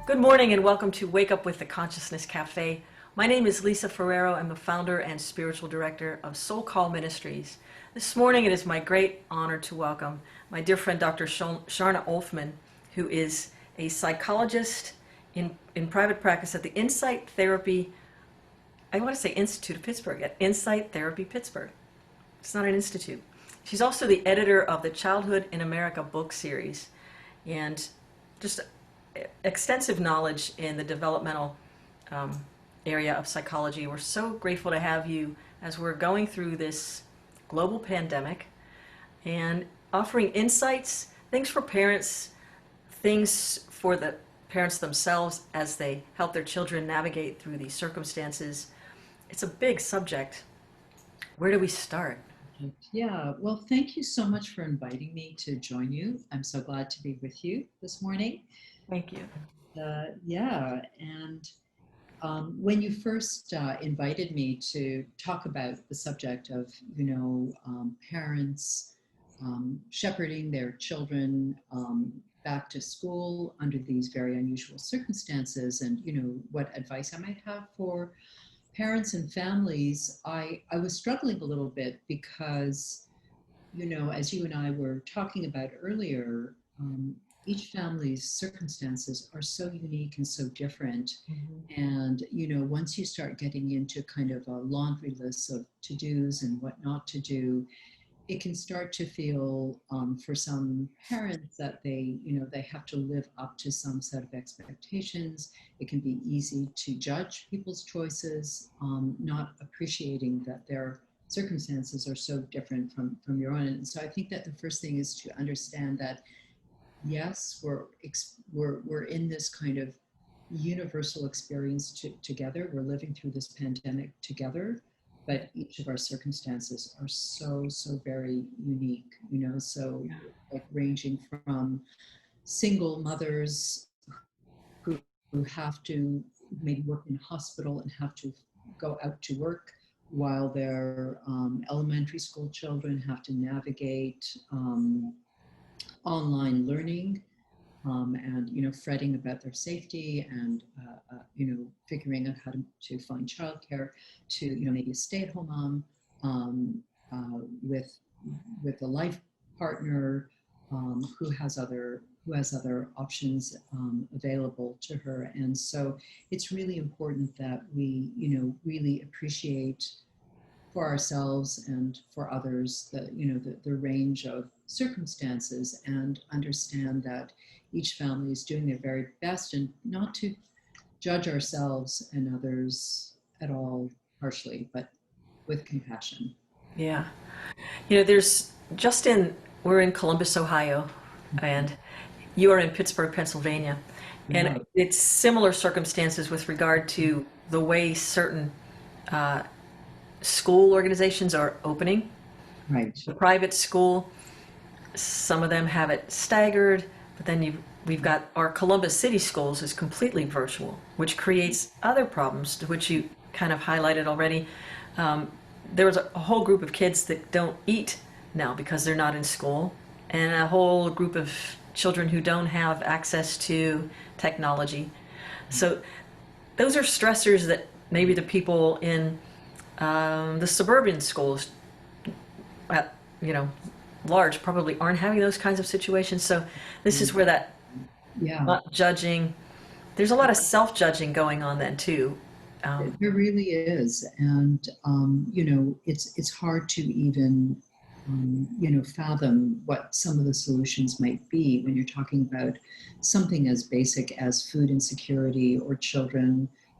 Good morning and welcome to Wake Up with the Consciousness Cafe. My name is Lisa Ferraro. I'm the founder and spiritual director of SoulCall Ministries. This morning it is my great honor to welcome my dear friend Dr. Sharna Olfman, who is a psychologist in private practice at the Insight Therapy, I want to say Institute of Pittsburgh, at Insight Therapy Pittsburgh. It's not an institute. She's also the editor of the Childhood in America book series and just extensive knowledge in the developmental area of psychology. We're so grateful to have you as we're going through this global pandemic and offering insights, things for parents, things for the parents themselves as they help their children navigate through these circumstances. It's a big subject. Where do we start? Yeah, well, thank you so much for inviting me to join you. I'm so glad to be with you this morning. Thank you. When you first invited me to talk about the subject of, parents shepherding their children back to school under these very unusual circumstances, and what advice I might have for parents and families, I was struggling a little bit because, as you and I were talking about earlier, each family's circumstances are so unique and so different. Mm-hmm. And, once you start getting into kind of a laundry list of to-dos and what not to do, it can start to feel for some parents that they have to live up to some set of expectations. It can be easy to judge people's choices, not appreciating that their circumstances are so different from your own. And so I think that the first thing is to understand that, yes, we're in this kind of universal experience together. We're living through this pandemic together, but each of our circumstances are so very unique, so like ranging from single mothers who have to maybe work in a hospital and have to go out to work while their elementary school children have to navigate online learning, and fretting about their safety and figuring out how to find childcare, to maybe a stay-at-home mom with a life partner who has other options available to her. And so it's really important that we really appreciate for ourselves and for others the range of circumstances, and understand that each family is doing their very best, and not to judge ourselves and others at all harshly, but with compassion. Yeah. We're in Columbus, Ohio, and you are in Pittsburgh, Pennsylvania. And Yeah. it's similar circumstances with regard to the way certain school organizations are opening. Right. The private school, some of them have it staggered, but then we've got our Columbus City schools is completely virtual, which creates other problems, to which you kind of highlighted already. There was a whole group of kids that don't eat now because they're not in school, and a whole group of children who don't have access to technology. So those are stressors that maybe the people in the suburban schools at large probably aren't having those kinds of situations. So this is where that not judging, there's a lot of self-judging going on then too. There really is. And it's hard to even fathom what some of the solutions might be when you're talking about something as basic as food insecurity, or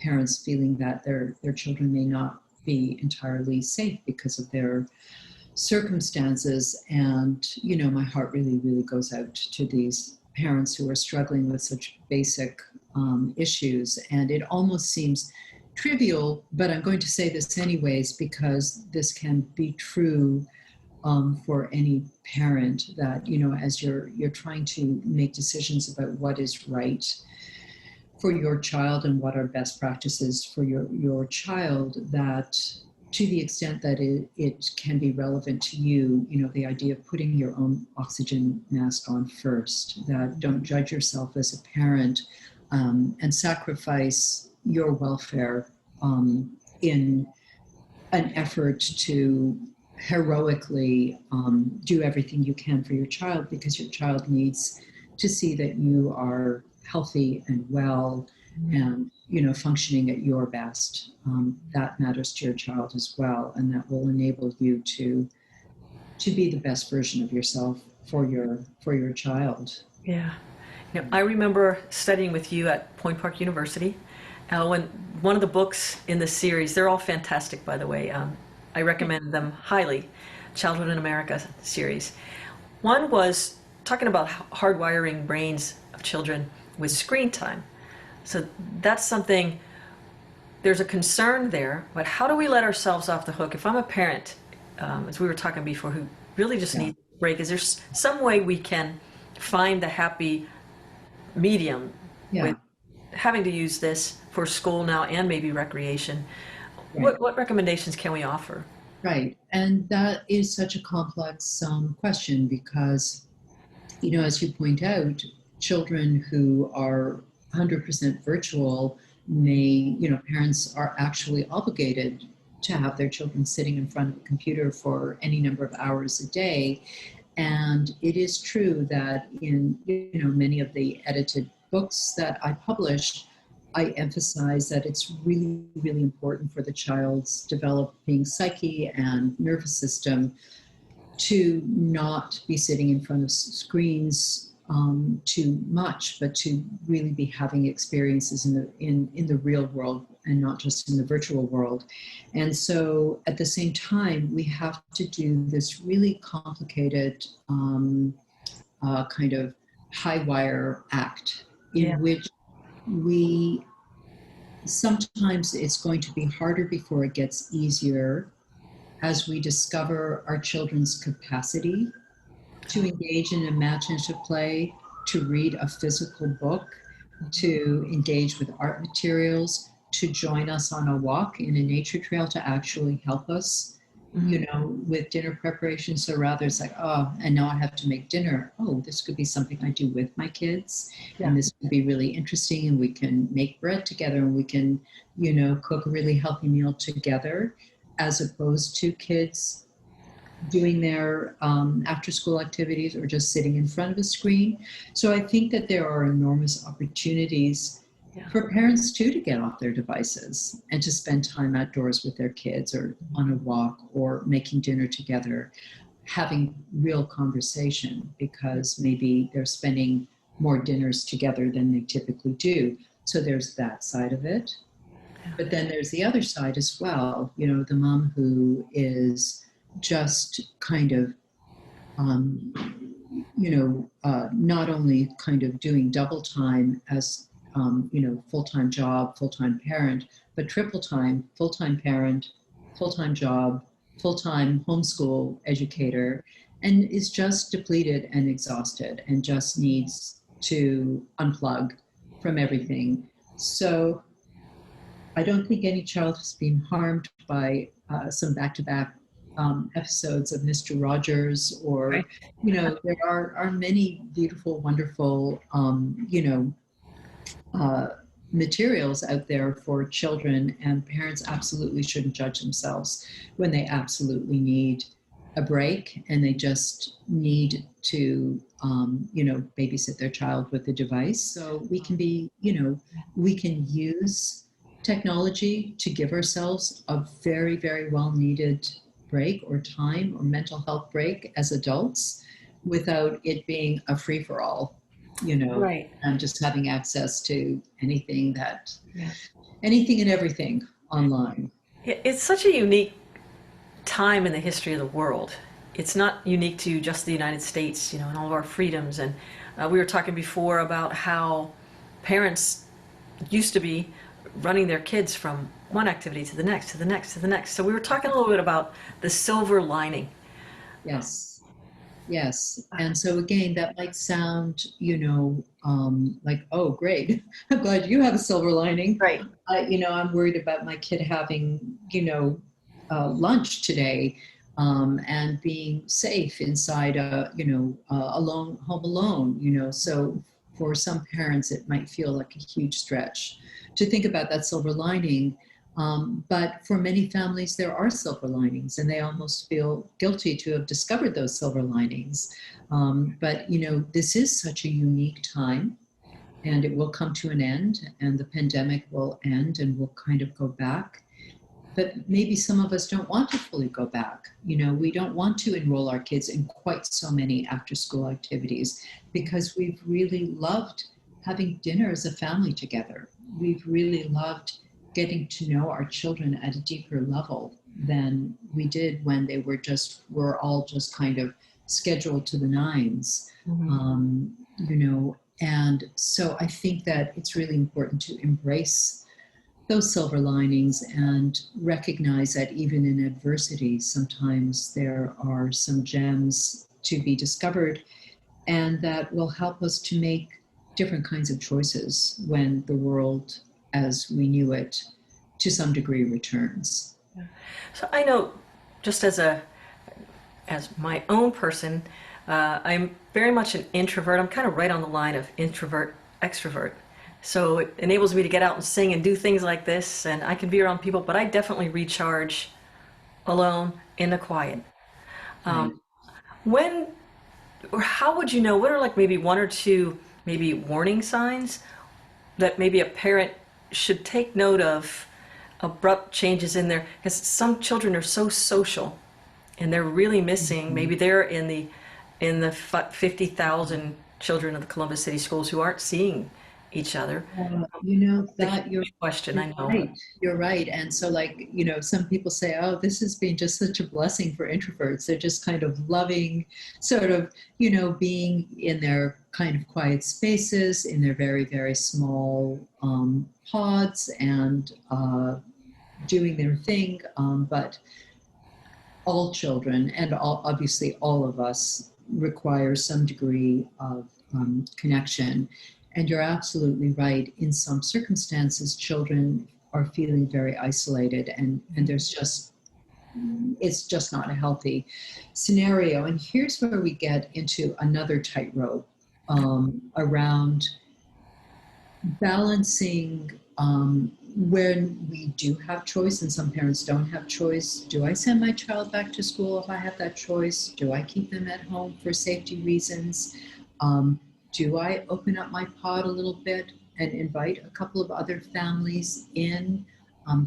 parents feeling that their children may not be entirely safe because of their circumstances. And my heart really goes out to these parents who are struggling with such basic issues. And it almost seems trivial, but I'm going to say this anyways, because this can be true for any parent, that as you're trying to make decisions about what is right for your child and what are best practices for your child, that to the extent that it can be relevant to you, the idea of putting your own oxygen mask on first, that don't judge yourself as a parent and sacrifice your welfare in an effort to heroically do everything you can for your child, because your child needs to see that you are healthy and well and functioning at your best. That matters to your child as well, and that will enable you to be the best version of yourself for your child. Yeah. I remember studying with you at Point Park University. When one of the books in the series, they're all fantastic, by the way. I recommend them highly. Childhood in America series. One was talking about hardwiring brains of children with screen time. So that's something, there's a concern there, but how do we let ourselves off the hook? If I'm a parent, as we were talking before, who really just needs a break, is there some way we can find the happy medium with having to use this for school now and maybe recreation? Right. What recommendations can we offer? Right. And that is such a complex question because, as you point out, children who are 100% virtual may, parents are actually obligated to have their children sitting in front of a computer for any number of hours a day. And it is true that in, many of the edited books that I published, I emphasize that it's really, really important for the child's developing psyche and nervous system to not be sitting in front of screens too much, but to really be having experiences in the real world and not just in the virtual world. And so at the same time, we have to do this really complicated kind of high wire act in which we sometimes it's going to be harder before it gets easier as we discover our children's capacity to engage in imaginative play, to read a physical book, to engage with art materials, to join us on a walk in a nature trail, to actually help us, with dinner preparation. So rather it's like, oh, and now I have to make dinner. Oh, this could be something I do with my kids. And this would be really interesting. And we can make bread together and we can, cook a really healthy meal together, as opposed to kids doing their after school activities or just sitting in front of a screen. So I think that there are enormous opportunities for parents too to get off their devices and to spend time outdoors with their kids or on a walk or making dinner together, having real conversation, because maybe they're spending more dinners together than they typically do. So there's that side of it. But then there's the other side as well, the mom who is just kind of, not only kind of doing double time as, full-time job, full-time parent, but triple time, full-time parent, full-time job, full-time homeschool educator, and is just depleted and exhausted and just needs to unplug from everything. So I don't think any child has been harmed by some back-to-back episodes of Mr. Rogers, or, there are many beautiful, wonderful, materials out there for children, and parents absolutely shouldn't judge themselves when they absolutely need a break and they just need to, babysit their child with a device. So we can be, we can use technology to give ourselves a very, very well needed break or time or mental health break as adults without it being a free for all, and just having access to anything and everything online. It's such a unique time in the history of the world. It's not unique to just the United States, and all of our freedoms. And we were talking before about how parents used to be running their kids from one activity to the next, to the next, to the next. So we were talking a little bit about the silver lining. Yes. And so again, that might sound, like, oh, great. I'm glad you have a silver lining. Right. I'm worried about my kid having, lunch today, and being safe inside home alone, So for some parents, it might feel like a huge stretch to think about that silver lining. But for many families, there are silver linings, and they almost feel guilty to have discovered those silver linings. But, you know, this is such a unique time, and it will come to an end, and the pandemic will end, and we'll kind of go back. But maybe some of us don't want to fully go back. You know, we don't want to enroll our kids in quite so many after school activities because we've really loved having dinner as a family together. We've really loved getting to know our children at a deeper level than we did when they were all just kind of scheduled to the nines. You know, and so I think that it's really important to embrace those silver linings and recognize that even in adversity, sometimes there are some gems to be discovered, and that will help us to make different kinds of choices when the world as we knew it to some degree returns. So I know, just as my own person, I'm very much an introvert. I'm kind of right on the line of introvert extrovert. So it enables me to get out and sing and do things like this, and I can be around people, but I definitely recharge alone in the quiet. Right. When or how would you know, what are like maybe one or two maybe warning signs that maybe a parent should take note of abrupt changes in their, because some children are so social and they're really missing, maybe they're in the 50,000 children of the Columbus City schools who aren't seeing each other. You know It's a that huge question, I know. right. You're right. And so, like, you know, some people say, oh, this has been just such a blessing for introverts. They're just kind of loving, sort of, you know, being in their kind of quiet spaces, in their very, very small pods, and doing their thing. But all children, and obviously all of us, require some degree of connection. And you're absolutely right. In some circumstances, children are feeling very isolated, and it's just not a healthy scenario. And here's where we get into another tightrope around balancing when we do have choice, and some parents don't have choice. Do I send my child back to school if I have that choice? Do I keep them at home for safety reasons? Do I open up my pod a little bit and invite a couple of other families in?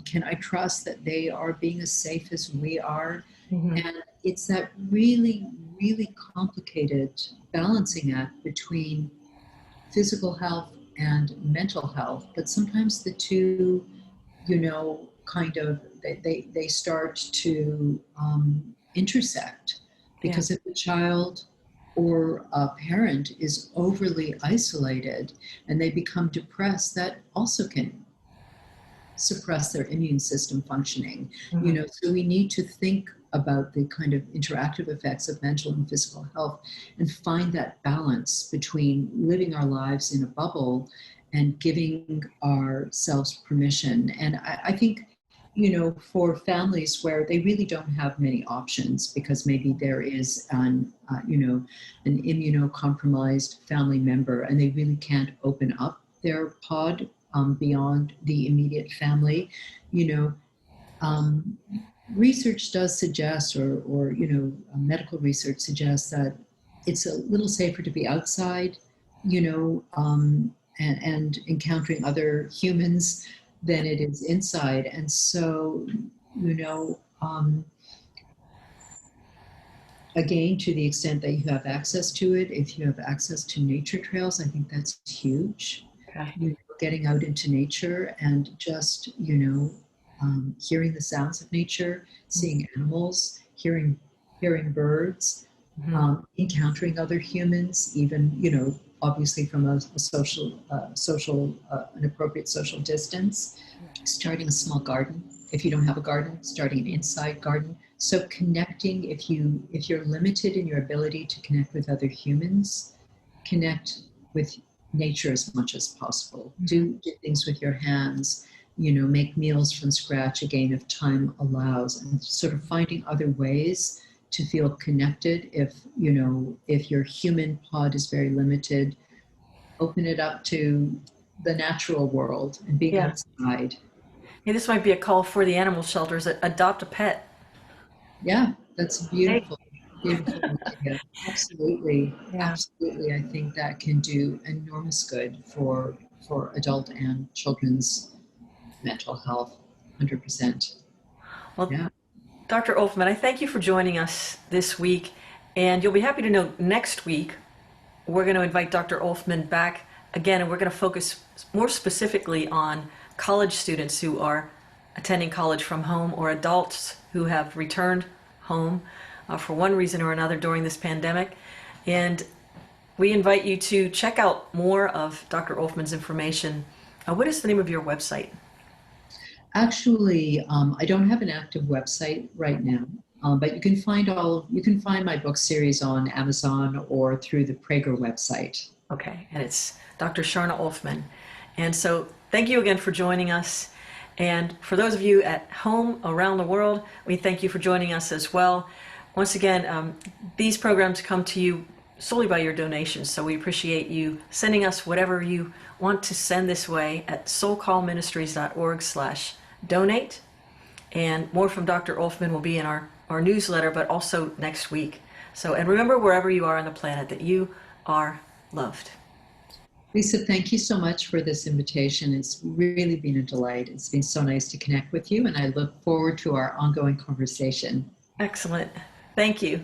Can I trust that they are being as safe as we are? Mhm. And it's that really, really complicated balancing act between physical health and mental health. But sometimes the two, you know, kind of, they start to intersect, Yeah. because if a child or a parent is overly isolated and they become depressed, that also can suppress their immune system functioning. You Mhm. know, so we need to think about the kind of interactive effects of mental and physical health and find that balance between living our lives in a bubble and giving ourselves permission. And I think, you know, for families where they really don't have many options because maybe there is you know, an immunocompromised family member and they really can't open up their pod beyond the immediate family, you know, um, research does suggest, or you know, medical research suggests that it's a little safer to be outside, you know, and encountering other humans than it is inside. And so, you know, again, to the extent that you have access to it, if you have access to nature trails, I think that's huge. Okay. You know, getting out into nature and just, you know, hearing the sounds of nature, seeing animals, hearing birds, Mhm. encountering other humans, even, you know, obviously from a social, an appropriate social distance. Starting a small garden. If you don't have a garden, starting an inside garden. So connecting, if you're limited in your ability to connect with other humans, connect with nature as much as possible. Mhm. Do things with your hands, you know, make meals from scratch again if time allows, and sort of finding other ways to feel connected. If, you know, if your human pod is very limited, open it up to the natural world and being Yeah. outside. Hey, this might be a call for the animal shelters. Adopt a pet. Yeah, that's a Hey. beautiful, beautiful idea. Absolutely, Yeah. absolutely. I think that can do enormous good for adult and children's mental health. 100%. Well, Yeah. Dr. Olfman, I thank you for joining us this week. And you'll be happy to know next week we're going to invite Dr. Olfman back again, and we're going to focus more specifically on college students who are attending college from home or adults who have returned home for one reason or another during this pandemic. And we invite you to check out more of Dr. Olfman's information. What is the name of your website? Actually, I don't have an active website right now, but you can find my book series on Amazon or through the Prager website. Okay, and it's Dr. Sharna Olfman. And so thank you again for joining us. And for those of you at home around the world, we thank you for joining us as well. Once again, these programs come to you solely by your donations, so we appreciate you sending us whatever you want to send this way at soulcallministries.org/donate. And more from Dr. Olfman will be in our newsletter, but also next week. So, and remember, wherever you are on the planet, that you are loved. Lisa, thank you so much for this invitation. It's really been a delight. It's been so nice to connect with you, and I look forward to our ongoing conversation. Excellent. Thank you.